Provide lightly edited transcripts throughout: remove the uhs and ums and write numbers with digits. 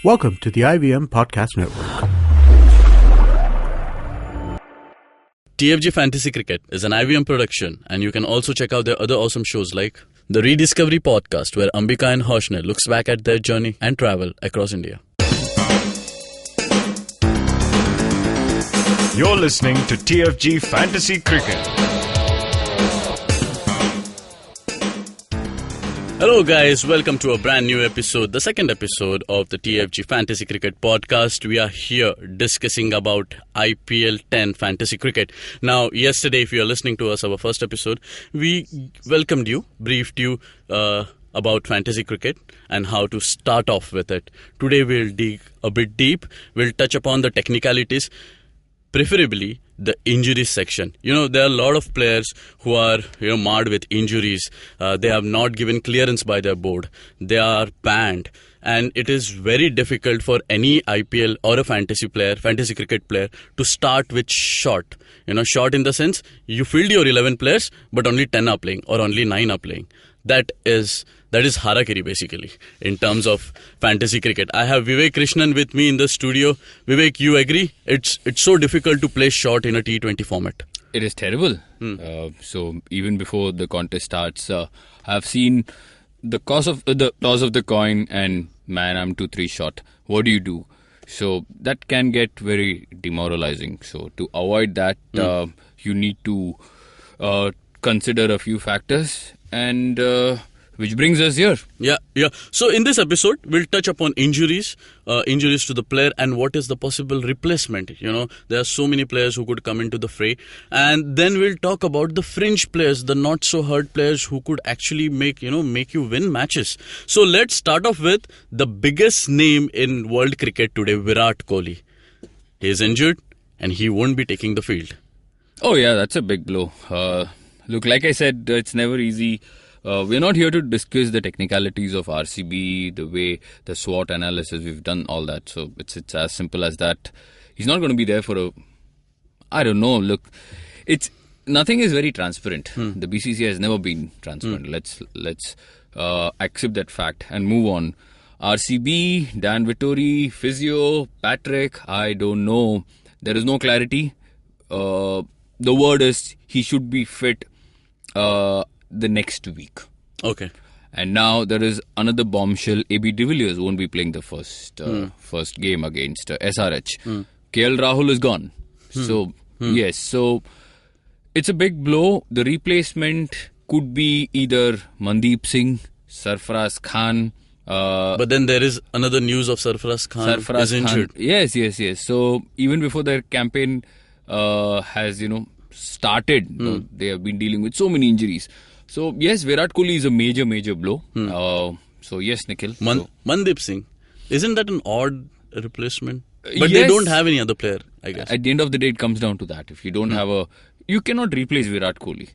Welcome to the IVM Podcast Network. TFG Fantasy Cricket is an IVM production, and you can also check out their other awesome shows like the Rediscovery Podcast, where Ambika and Hoshner looks back at their journey and travel across India. You're listening to TFG Fantasy Cricket. Hello guys, welcome to a brand new episode, the second episode of the TFG Fantasy Cricket Podcast. We are here discussing about IPL 10 Fantasy Cricket. Now, yesterday, if you are listening to us, our first episode, we welcomed you, briefed you about fantasy cricket and how to start off with it. Today, we'll dig a bit deep. We'll touch upon the technicalities, preferably the injuries section. There are a lot of players who are, marred with injuries. They have not given clearance by their board. They are banned. And it is very difficult for any IPL or a fantasy cricket player to start with short. Short in the sense, you field your 11 players, but only 10 are playing or only 9 are playing. That is harakiri basically in terms of fantasy cricket. I have Vivek Krishnan with me in the studio. Vivek, you agree? It's so difficult to play short in a T20 format. It is terrible. So even before the contest starts, I've seen the toss of the coin and man, I'm 2-3 short. What do you do? So that can get very demoralizing. So to avoid that, you need to consider a few factors, and which brings us here. Yeah. So in this episode, we'll touch upon injuries to the player and what is the possible replacement. There are so many players who could come into the fray. And then we'll talk about the fringe players, the not so hurt players who could actually make you win matches. So let's start off with the biggest name in world cricket today, Virat Kohli. He is injured and he won't be taking the field. Oh yeah, that's a big blow. Look, like I said, it's never easy. We're not here to discuss the technicalities of RCB, the way the SWOT analysis, we've done all that. So it's as simple as that. He's not going to be there for I don't know. Look, nothing is very transparent. The BCCI has never been transparent. Let's accept that fact and move on. RCB, Dan Vittori, Physio, Patrick, I don't know. There is no clarity. The word is he should be fit the next week. Okay. And now there is another bombshell. AB de Villiers won't be playing the first game against SRH. KL Rahul is gone. So, yes. So, it's a big blow. The replacement could be either Mandeep Singh, Sarfaraz Khan. But then there is another news of Sarfaraz Khan is injured. Yes. So, even before their campaign has, started, they have been dealing with so many injuries. So, yes, Virat Kohli is a major blow. So, yes, Nikhil. Mandeep Singh, isn't that an odd replacement? But they don't have any other player, I guess. At the end of the day, it comes down to that. If you don't have you cannot replace Virat Kohli.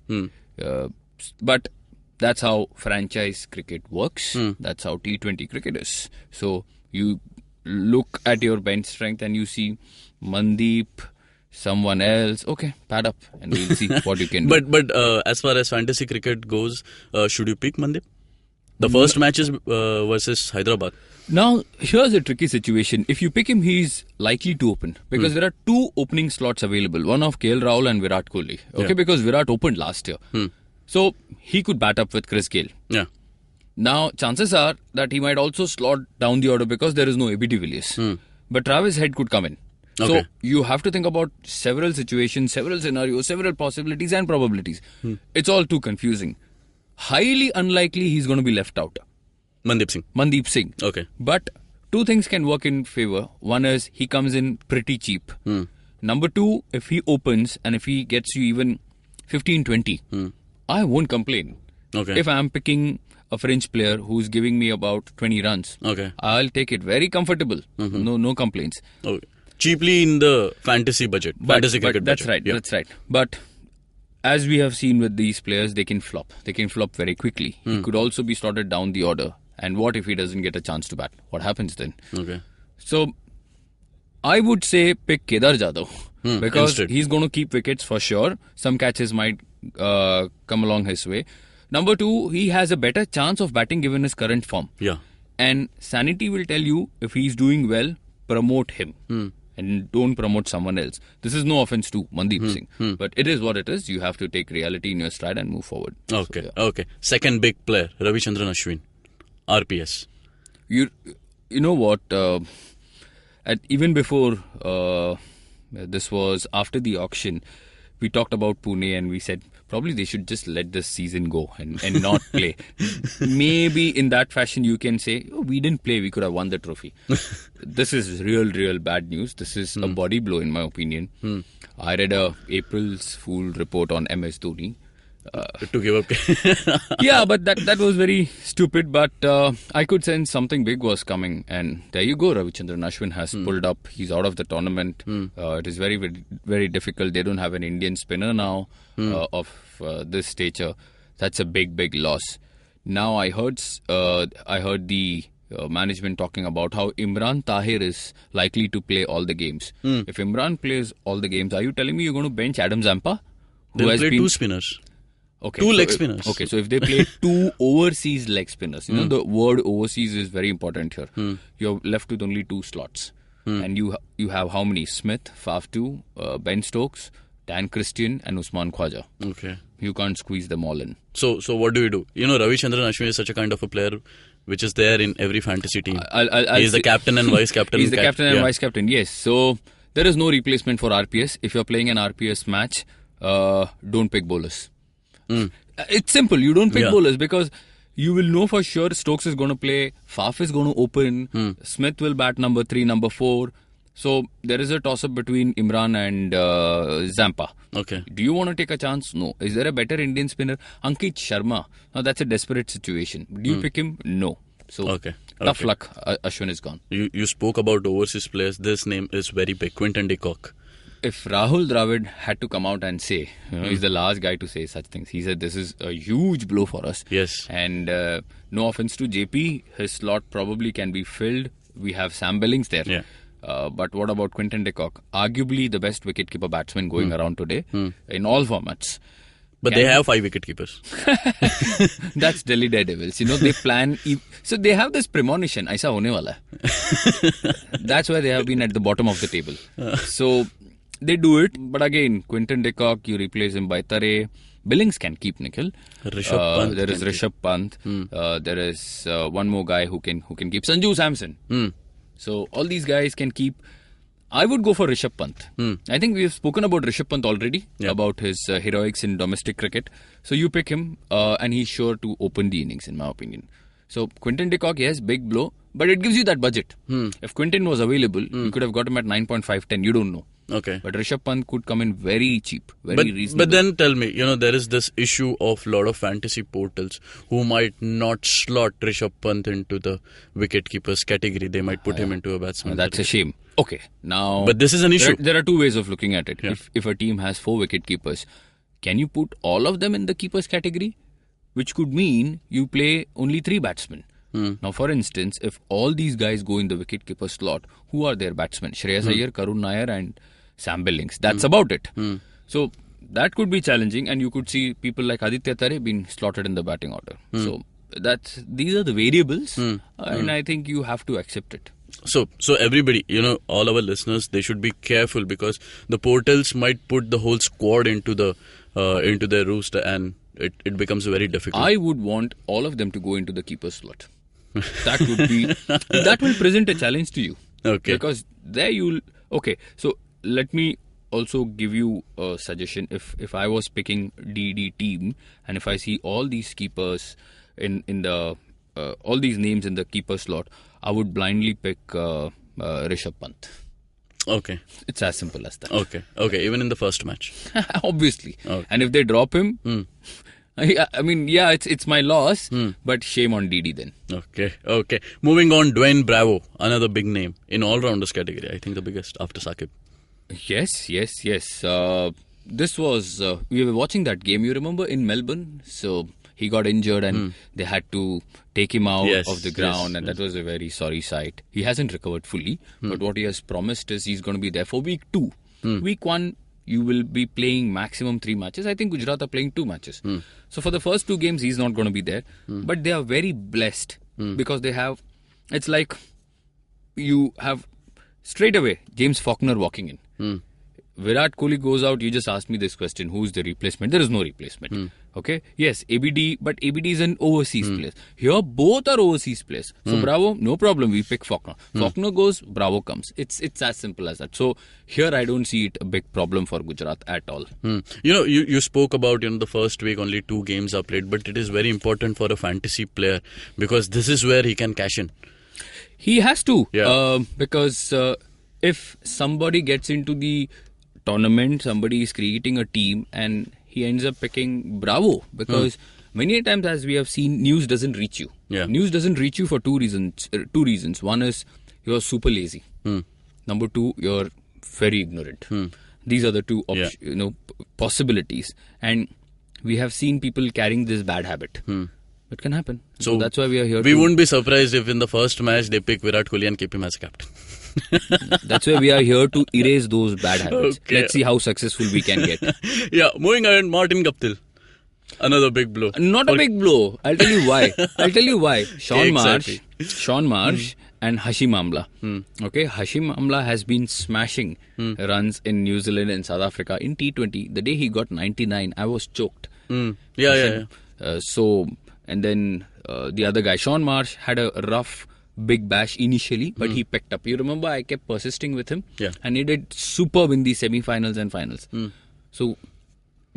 But that's how franchise cricket works. That's how T20 cricket is. So, you look at your bench strength and you see Mandeep, someone else, okay, pad up and we'll see what you can do. But as far as fantasy cricket goes, should you pick Mandeep? The first match is versus Hyderabad. Now, here's a tricky situation. If you pick him, he's likely to open because there are 2 opening slots available. One of KL Rahul and Virat Kohli. Okay, because Virat opened last year. So, he could bat up with Chris Gayle. Yeah. Now, chances are that he might also slot down the order because there is no AB de Villiers. But Travis Head could come in. Okay. So, you have to think about several situations, several scenarios, several possibilities and probabilities. It's all too confusing. Highly unlikely he's going to be left out. Mandeep Singh. Okay. But 2 things can work in favor. One is he comes in pretty cheap. Number 2, if he opens and if he gets you even 15-20, I won't complain. Okay. If I'm picking a French player who's giving me about 20 runs, I'll take it very comfortable. No complaints. Okay. Cheaply in the fantasy budget. Fantasy cricket budget. That's right. That's right. But as we have seen with these players, they can flop. They can flop very quickly. He could also be slotted down the order. And what if he doesn't get a chance to bat? What happens then? Okay. So, I would say pick Kedar Jadhav. Because instead. He's going to keep wickets for sure. Some catches might come along his way. Number 2, he has a better chance of batting given his current form. Yeah. And sanity will tell you if he's doing well, promote him. And don't promote someone else. This is no offense to Mandeep Singh, but it is what it is. You have to take reality in your stride and move forward. Okay, So, yeah. okay. Second big player, Ravichandran Ashwin, RPS. You know what? Even before this was after the auction, we talked about Pune and we said probably they should just let this season go and not play. Maybe in that fashion you can say, oh, we didn't play, we could have won the trophy. This is real bad news. This is a body blow in my opinion. I read a April's Fool report on MS Dhoni. To give up. Yeah, but that was very stupid. But I could sense something big was coming, and there you go. Ravichandran Ashwin has pulled up. He's out of the tournament. It is very, very, very difficult. They don't have an Indian spinner now of this stature. That's a big loss. Now I heard the management talking about how Imran Tahir is likely to play all the games. If Imran plays all the games, are you telling me you're going to bench Adam Zampa? They'll play two spinners. Okay, Two leg spinners. Okay, so if they play two overseas leg spinners, you know the word overseas is very important here. You're left with only two slots, and you have how many? Smith, Faf 2, Ben Stokes, Dan Christian, and Usman Khwaja. Okay. You can't squeeze them all in. So what do you do? You know, Ravichandran Ashwin is such a kind of a player which is there in every fantasy team. He's the captain and vice captain. He's the captain and vice captain. Yes. So there is no replacement for RPS. If you're playing an RPS match, don't pick bowlers. It's simple. You don't pick bowlers because you will know for sure Stokes is going to play, Faf is going to open, Smith will bat number 3, number 4. So there is a toss-up between Imran and Zampa. Okay. Do you want to take a chance? No. Is there a better Indian spinner? Ankit Sharma. Now that's a desperate situation. Do you pick him? No. So tough luck. Ashwin is gone. You spoke about overseas players. This name is very big. Quinton de Kock. If Rahul Dravid had to come out and say, he's the last guy to say such things. He said this is a huge blow for us. Yes. And no offense to JP, his slot probably can be filled. We have Sam Billings there. Yeah. But what about Quinton de Kock? Arguably the best wicketkeeper batsman going around today in all formats. But they have 5 wicketkeepers. That's Delhi Daredevils. You know, they plan. So they have this premonition. Aisa hone wala hai. That's why they have been at the bottom of the table. So they do it. But again, Quinton de Kock, you replace him by Tare. Billings can keep Nikhil. There is Rishabh Pant. There is one more guy who can keep Sanju Samson. So all these guys can keep. I would go for Rishabh Pant. I think we have spoken about Rishabh Pant already, about his heroics in domestic cricket. So you pick him and he's sure to open the innings in my opinion. So Quinton de Kock, yes, big blow, but it gives you that budget. If Quinton was available, you could have got him at 9.510. You don't know. Okay. But Rishabh Pant could come in very cheap, very reasonable. But then tell me, there is this issue of lot of fantasy portals who might not slot Rishabh Pant into the wicketkeepers category. They might put him into a batsman. That's a shame. Okay, now... But this is an issue. There are two ways of looking at it. Yeah. If a team has 4 wicketkeepers, can you put all of them in the keepers category? Which could mean you play only 3 batsmen. Now, for instance, if all these guys go in the wicketkeeper slot, who are their batsmen? Shreyas Iyer, Karun Nair and Sam Billings. That's about it. So that could be challenging, and you could see people like Aditya Tare being slotted in the batting order. So these are the variables, and I think you have to accept it. So everybody, all our listeners, they should be careful because the portals might put the whole squad into their rooster, and it becomes very difficult. I would want all of them to go into the keeper slot. That will present a challenge to you. Okay. Because there you'll... Okay, so let me also give you a suggestion. If I was picking DD team and if I see all these keepers in the all these names in the keeper slot, I would blindly pick Rishabh Pant. Okay. It's as simple as that. Okay. Even in the first match. Obviously. Okay. And if they drop him, I mean, yeah, it's my loss, but shame on DD then. Okay. Moving on, Dwayne Bravo, another big name in all-rounders category. I think the biggest after Saqib. Yes. This was, we were watching that game, you remember, in Melbourne. So he got injured and they had to take him out of the ground, and that was a very sorry sight. He hasn't recovered fully, but what he has promised is he's going to be there for week 2. Week 1, you will be playing maximum 3 matches. I think Gujarat are playing 2 matches. So for the first 2 games, he's not going to be there. But they are very blessed because they have it's like you have straight away James Faulkner walking in. Virat Kohli goes out, you just asked me this question, who's the replacement? There is no replacement. Okay? Yes, ABD, but ABD is an overseas player. Here, both are overseas players. So, Bravo, no problem, we pick Faulkner. Faulkner goes, Bravo comes. It's as simple as that. So, here I don't see it a big problem for Gujarat at all. You spoke about, the first week only 2 games are played, but it is very important for a fantasy player because this is where he can cash in. He has to. Yeah. Because if somebody gets into the tournament, somebody is creating a team and he ends up picking Bravo because many times, as we have seen, news doesn't reach you. Yeah. News doesn't reach you for two reasons. One is you're super lazy. Number 2, you're very ignorant. These are the two possibilities, and we have seen people carrying this bad habit. It can happen. So that's why we are here. We wouldn't be surprised if in the first match they pick Virat Kohli and keep him as a captain. That's why we are here to erase those bad habits. Okay. Let's see how successful we can get. Yeah, moving ahead, Martin Guptill. Another big blow. Not a big blow. I'll tell you why. Sean Exactly. Marsh and Hashim Amla. Okay, Hashim Amla has been smashing runs in New Zealand and South Africa in T20. The day he got 99, I was choked. Yeah. And then the other guy, Sean Marsh, had a rough big bash initially, but he picked up. You remember I kept persisting with him? Yeah. And he did superb in the semi-finals and finals. So,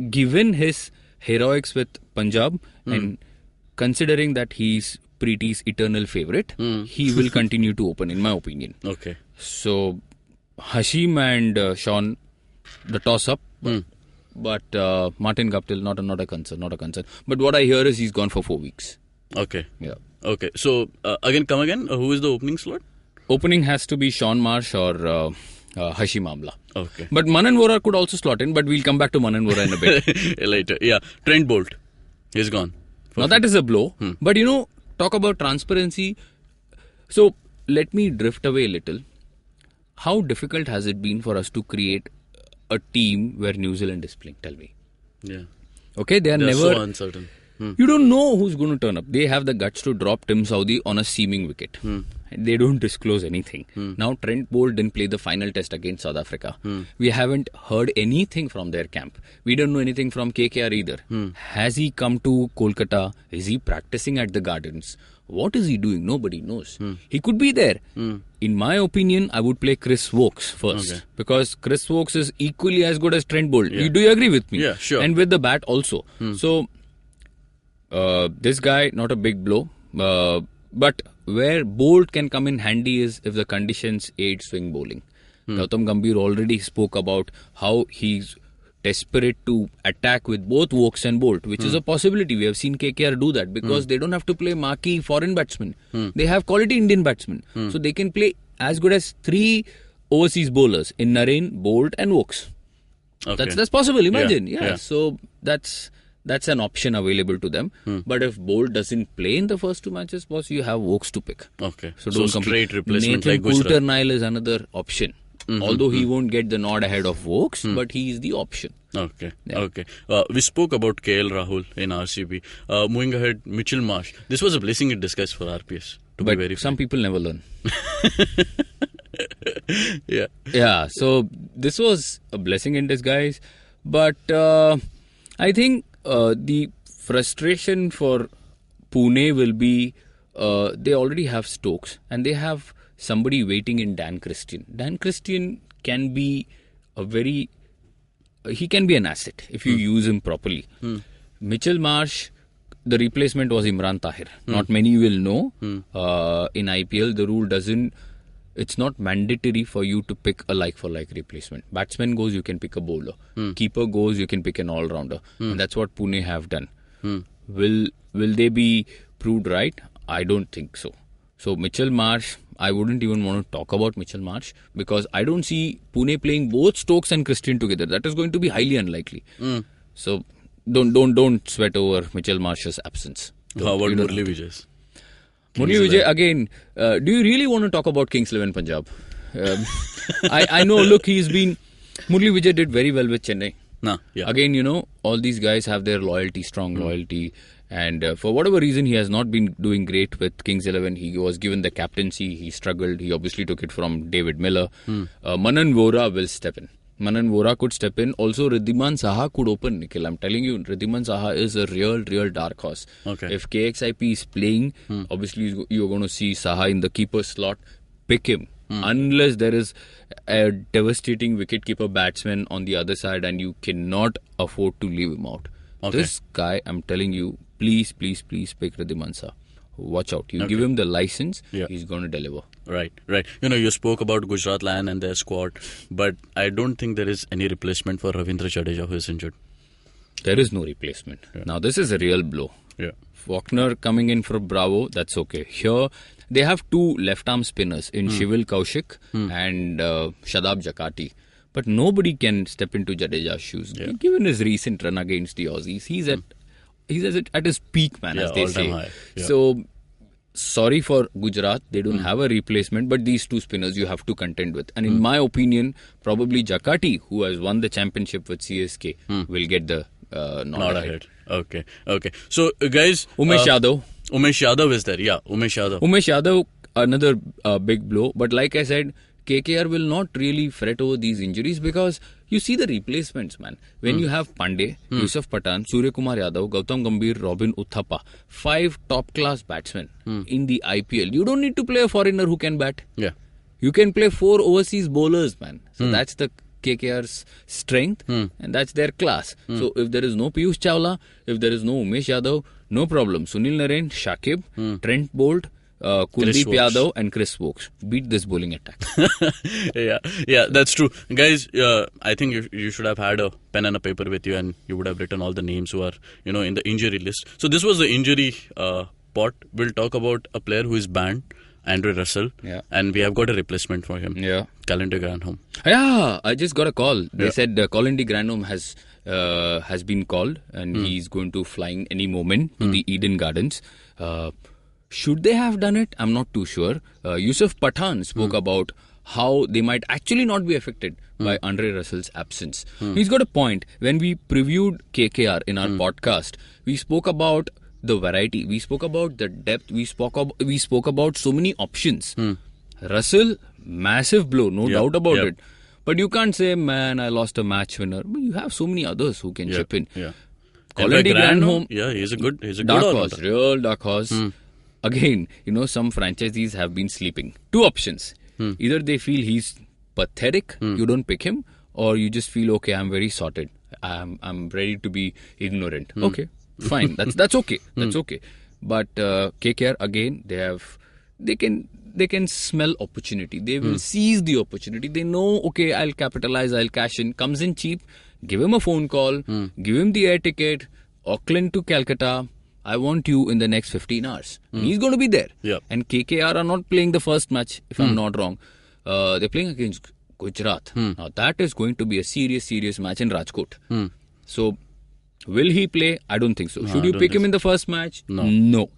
given his heroics with Punjab and considering that he's Preeti's eternal favourite, he will continue to open, in my opinion. Okay. So, Hashim and Sean, the toss-up. But Martin Guptill, not a concern. But what I hear is he's gone for 4 weeks. Okay. Yeah. Okay. So, come again. Who is the opening slot? Opening has to be Sean Marsh or Hashim Amla. Okay. But Manan Vora could also slot in, but we'll come back to Manan Vora in a bit. Later. Yeah. Trent Bolt. He's gone. Now that is a blow. But talk about transparency. So let me drift away a little. How difficult has it been for us to create a team where New Zealand is playing? Tell me. Yeah. Okay, they are They're never... so uncertain. You don't know who's going to turn up. They have the guts to drop Tim Southee on a seaming wicket. They don't disclose anything. Now Trent Bolt didn't play the final test against South Africa. We haven't heard anything from their camp. We don't know anything from KKR either. Has he come to Kolkata? Is he practicing at the Gardens? What is he doing? Nobody knows. He could be there. In my opinion, I would play Chris Wokes first. Okay. Because Chris Wokes is equally as good as Trent Bolt. Do you agree with me? Yeah, sure. And with the bat also. So... this guy, not a big blow, but where Bolt can come in handy is if the conditions aid swing bowling. Gautam Gambhir already spoke about how he's desperate to attack with both Wokes and Bolt, which is a possibility. We have seen KKR do that because they don't have to play marquee foreign batsmen. They have quality Indian batsmen. So they can play as good as 3 overseas bowlers in Narine, Bolt and Wokes. Okay. That's possible, imagine. Yeah. So that's an option available to them. But if Bolt doesn't play in the first 2 matches, boss, you have Wokes to pick. Okay. So don't straight replacement Nathan like Gujrat. Coulter-Nile is another option. Although he won't get the nod ahead of Wokes, but he is the option. Okay. Yeah. Okay. We spoke about KL Rahul in RCB. Moving ahead, Mitchell Marsh. This was a blessing in disguise for RPS. To be very Some people never learn. Yeah. Yeah, so this was a blessing in disguise. But I think the frustration for Pune will be they already have Stokes and they have somebody waiting in Dan Christian. Dan Christian can be he can be an asset if you use him properly. Mitchell Marsh, the replacement was Imran Tahir. Not many will know. In IPL, the rule it's not mandatory for you to pick a like-for-like replacement. Batsman goes, you can pick a bowler. Keeper goes, you can pick an all-rounder. And that's what Pune have done. Will they be proved right? I don't think so. So Mitchell Marsh, I wouldn't even want to talk about Mitchell Marsh because I don't see Pune playing both Stokes and Christian together. That is going to be highly unlikely. So don't sweat over Mitchell Marsh's absence. How about Murli Vijay? Murli Vijay, again, do you really want to talk about Kings 11 Punjab? I know, look, Murli Vijay did very well with Chennai. No, yeah. Again, all these guys have their loyalty, strong loyalty. And for whatever reason, he has not been doing great with Kings 11. He was given the captaincy. He struggled. He obviously took it from David Miller. Manan Vora will step in. Manan Vora could step in. Also, Riddhiman Saha could open, Nikhil. I'm telling you, Riddhiman Saha is a real dark horse. Okay. If KXIP is playing, obviously you're going to see Saha in the keeper slot. Pick him. Unless there is a devastating wicketkeeper batsman on the other side and you cannot afford to leave him out. Okay. This guy, I'm telling you, please pick Riddhiman Saha. Watch out. You give him the license, he's going to deliver. Right. You spoke about Gujarat Lion and their squad, but I don't think there is any replacement for Ravindra Jadeja, who is injured. There is no replacement. Now, this is a real blow. Yeah. Faulkner coming in for Bravo, that's okay. Here, they have two left-arm spinners in Shivil Kaushik and Shadab Jakati. But nobody can step into Jadeja's shoes. Yeah. Given his recent run against the Aussies, he's at his peak, man, as they say. High. Yeah. So, sorry for Gujarat, they don't have a replacement, but these two spinners you have to contend with. And in my opinion, probably Jakati, who has won the championship with CSK, will get the nod ahead. Okay. So, guys... Umesh Yadav. Umesh Yadav is there, yeah. Umesh Yadav, another big blow. But like I said, KKR will not really fret over these injuries because you see the replacements, man. When you have Pandey, Yusuf Pathan, Surya Kumar Yadav, Gautam Gambhir, Robin Uthappa, 5 top-class batsmen in the IPL. You don't need to play a foreigner who can bat. Yeah. You can play 4 overseas bowlers, man. So that's the KKR's strength and that's their class. So if there is no Piyush Chawla, if there is no Umesh Yadav, no problem. Sunil Narine, Shakib, Trent Bolt, Kuldeep Yadav and Chris Wokes. Beat this bowling attack. yeah, that's true. Guys, I think you should have had a pen and a paper with you and you would have written all the names who are, in the injury list. So this was the injury pot. We'll talk about a player who is banned, Andre Russell. Yeah. And we have got a replacement for him. Yeah. Colin de Granholm. Yeah, I just got a call. They said Colin de Granholm has been called and he's going to flying any moment to the Eden Gardens. Should they have done it? I'm not too sure. Yusuf Pathan spoke about how they might actually not be affected by Andre Russell's absence. He's got a point. When we previewed KKR in our podcast, we spoke about the variety. We spoke about the depth. We spoke about so many options. Russell, massive blow, no doubt about it. But you can't say, man, I lost a match winner. But you have so many others who can chip in. Yeah. Colin de Granholm, he's a good dark all-rounder. horse, real dark horse. Again, some franchisees have been sleeping. 2 options. Either they feel he's pathetic, you don't pick him, or you just feel, okay, I'm very sorted. I'm ready to be ignorant. Okay, fine. That's okay. That's okay. But KKR, again, they can smell opportunity. They will seize the opportunity. They know, okay, I'll capitalize, I'll cash in. Comes in cheap, give him a phone call, give him the air ticket, Auckland to Calcutta. I want you in the next 15 hours. And he's going to be there. Yeah. And KKR are not playing the first match, if I'm not wrong. They're playing against Gujarat. Now, that is going to be a serious match in Rajkot. So, will he play? I don't think so. Should you pick him in the first match? No.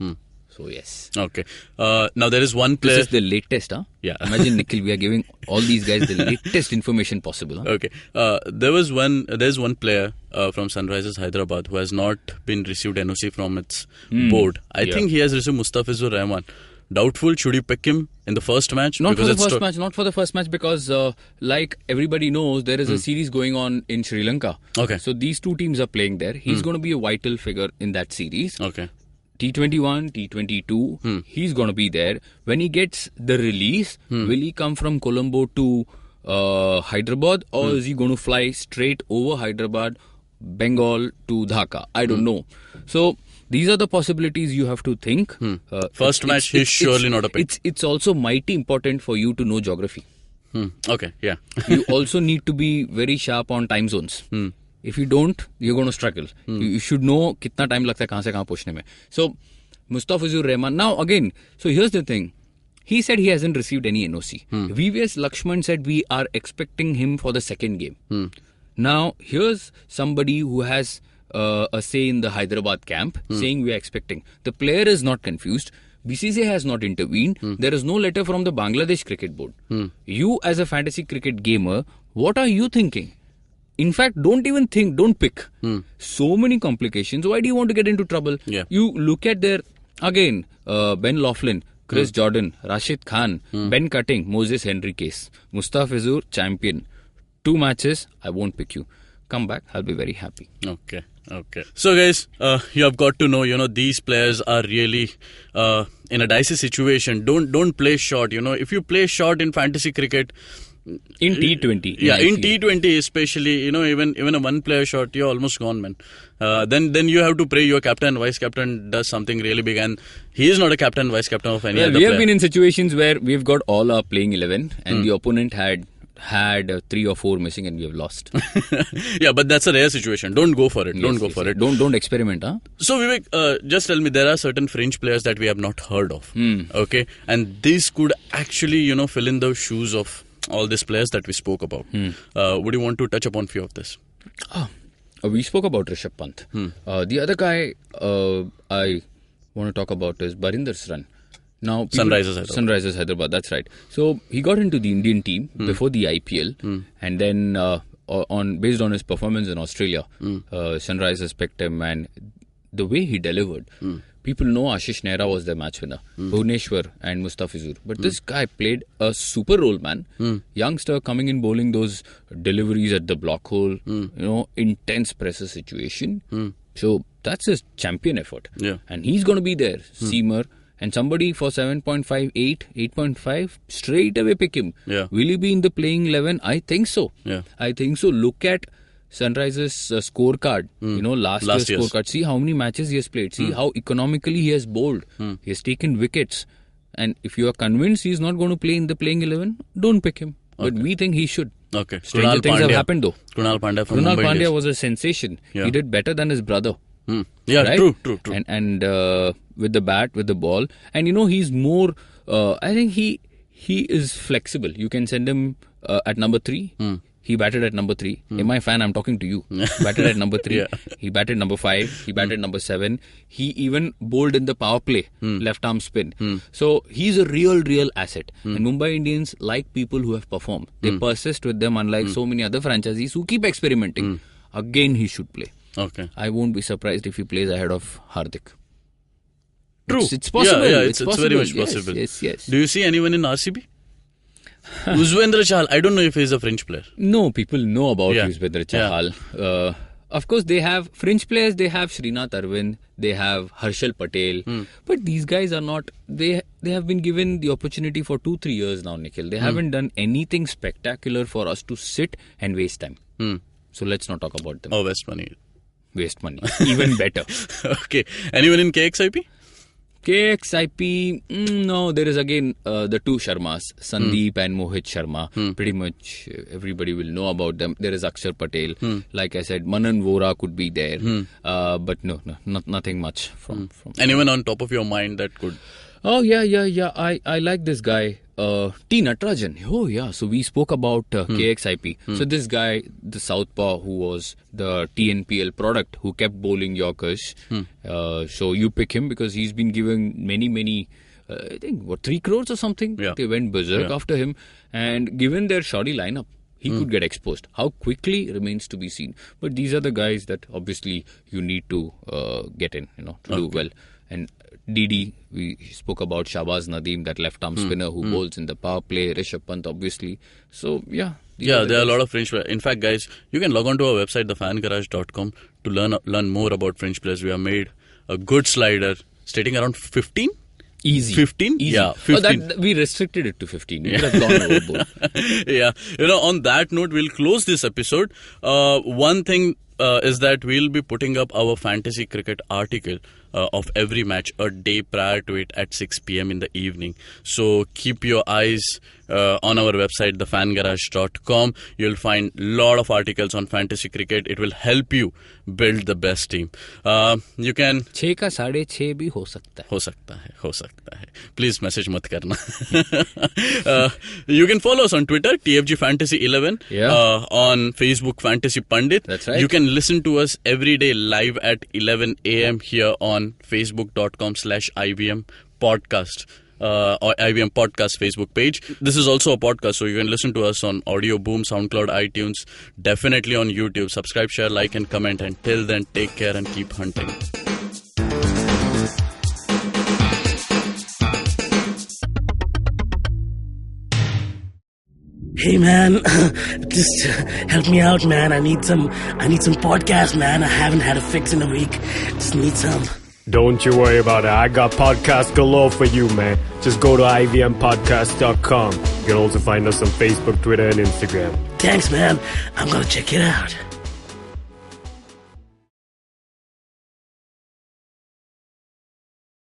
So, yes. Okay. Now, there is one player... This is the latest, huh? Yeah. Imagine, Nikhil, we are giving all these guys the latest information possible. Huh? Okay. There's one player from Sunrisers Hyderabad who has not been received NOC from its board. I think he has received Mustafizur Rahman. Doubtful. Should you pick him in the first match? Not for the first match because like everybody knows, there is a series going on in Sri Lanka. Okay. So these 2 teams are playing there. He's going to be a vital figure in that series. Okay. T21, T22, he's going to be there. When he gets the release, will he come from Colombo to Hyderabad or is he going to fly straight over Hyderabad, Bengal to Dhaka? I don't know. So, these are the possibilities you have to think. First match, he's surely not a pick. It's also mighty important for you to know geography. Okay, yeah. You also need to be very sharp on time zones. If you don't, you're going to struggle. You should know kitna time lagta hai kahan se kahan pahunchne mein. So, Mustafizur Rahman. Now, again, so here's the thing. He said he hasn't received any NOC. VVS Lakshman said we are expecting him for the second game. Now, here's somebody who has a say in the Hyderabad camp saying we are expecting. The player is not confused. BCCI has not intervened. There is no letter from the Bangladesh Cricket Board. You as a fantasy cricket gamer, what are you thinking? In fact, don't even think, don't pick. So many complications. Why do you want to get into trouble? Yeah. You look at their, again, Ben Laughlin, Chris Jordan, Rashid Khan, Ben Cutting, Moses Henriquez, Mustafizur, champion. 2 matches, I won't pick you. Come back, I'll be very happy. Okay. So guys, you have got to know, these players are really in a dicey situation. Don't play short. If you play short in fantasy cricket, in T20. In T20 especially, even a one-player shot, you're almost gone, man. Then you have to pray your captain, vice captain does something really big, and he is not a captain, vice captain of any other We have player. been in situations where we've got all our playing 11 and the opponent had 3 or 4 missing and we have lost. Yeah, but that's a rare situation. Don't go for it. Don't experiment, huh? So Vivek, just tell me, there are certain fringe players that we have not heard of. Okay, and these could actually, fill in the shoes of all these players that we spoke about. Would you want to touch upon few of this? We spoke about Rishabh Pant. The other guy I want to talk about is Barinder Sran. Now, Sunrisers Hyderabad, that's right. So he got into the Indian team before the IPL, and then based on his performance in Australia, Sunrisers picked him, and the way he delivered. People know Ashish Nehra was their match winner, Bhuvneshwar and Mustafizur. But this guy played a super role, man. Youngster coming in bowling those deliveries at the block hole, intense pressure situation. So that's his champion effort. Yeah. And he's going to be there, Seamer. And somebody for 7.5, 8.5, straight away pick him. Yeah. Will he be in the playing 11? I think so. Yeah. I think so. Look at Sunrisers' scorecard, last year's scorecard. See how many matches he has played. See how economically he has bowled. He has taken wickets. And if you are convinced he is not going to play in the playing 11, don't pick him. But we think he should. Okay. Stranger things have happened though. Kunal Pandya from Kunal Mumbai Pandya Indians. was a sensation. Yeah. He did better than his brother. Yeah, right? True. And with the bat, with the ball. And he's more, I think he is flexible. You can send him at number 3. He batted at number 3. Hey, my fan, I'm talking to you. Batted at number 3. Yeah. He batted number 5. He batted number 7. He even bowled in the power play, left arm spin. So he's a real asset. And Mumbai Indians like people who have performed. They persist with them, unlike so many other franchisees who keep experimenting. Again, he should play. Okay. I won't be surprised if he plays ahead of Hardik. True. It's possible. Yeah, it's possible. very much possible. Yes. Do you see anyone in RCB? Yuzvendra Chahal. I don't know if he's a French player. No, people know about Yeah. Yuzvendra Chahal. Of course, they have French players. They have Srinath Arvind. They have Harshal Patel. But these guys are not. They have been given the opportunity for 2-3 years now, Nikhil. They haven't done anything spectacular for us to sit and waste time. So let's not talk about them. Oh, West Money. Waste money. Even better. Okay. Anyone in KXIP? KXIP, no, there is again the 2 Sharmas, Sandeep and Mohit Sharma. Pretty much everybody will know about them. There is Akshar Patel. Like I said, Manan Vora could be there. But no, nothing much from. Anyone on top of your mind that could? Oh, yeah. I like this guy. T. Natarajan. Oh, yeah. So we spoke about KXIP. So this guy, the Southpaw, who was the TNPL product, who kept bowling Yorkers. So you pick him because he's been given many, I think, 3 crores or something? Yeah. They went berserk after him. And given their shoddy lineup, he could get exposed. How quickly remains to be seen. But these are the guys that obviously you need to get in, to do well. And DD, we spoke about Shahbaz Nadeem, that left-arm spinner who bowls in the power play. Rishabh Pant, obviously. So, yeah. Yeah, there are a lot of French players. In fact, guys, you can log on to our website, thefangarage.com, to learn more about French players. We have made a good slider stating around 15. Easy. 15? Easy. Yeah, 15. We restricted it to 15. We could have gone overboard. Yeah. On that note, we'll close this episode. One thing is that we'll be putting up our fantasy cricket article of every match a day prior to it at 6 p.m. in the evening. So keep your eyes on our website, thefangarage.com. You'll find a lot of articles on fantasy cricket. It will help you build the best team. You can... 6 का 6.5 भी हो सकता है. Please message mat karna. You can follow us on Twitter, TFG Fantasy 11. Yeah. On Facebook, Fantasy Pandit. That's right. You can listen to us every day live at 11 a.m. here on facebook.com/IVM podcast. or IVM Podcast Facebook page. This is also a podcast, so you can listen to us on Audio Boom, SoundCloud, iTunes, definitely on YouTube. Subscribe, share, like and comment. Until then, take care and keep hunting. Hey man, just help me out, man. I need some podcasts, man. I haven't had a fix in a week. Just need some. Don't you worry about it. I got podcast galore for you, man. Just go to ivmpodcast.com. You can also find us on Facebook, Twitter, and Instagram. Thanks, man. I'm gonna check it out.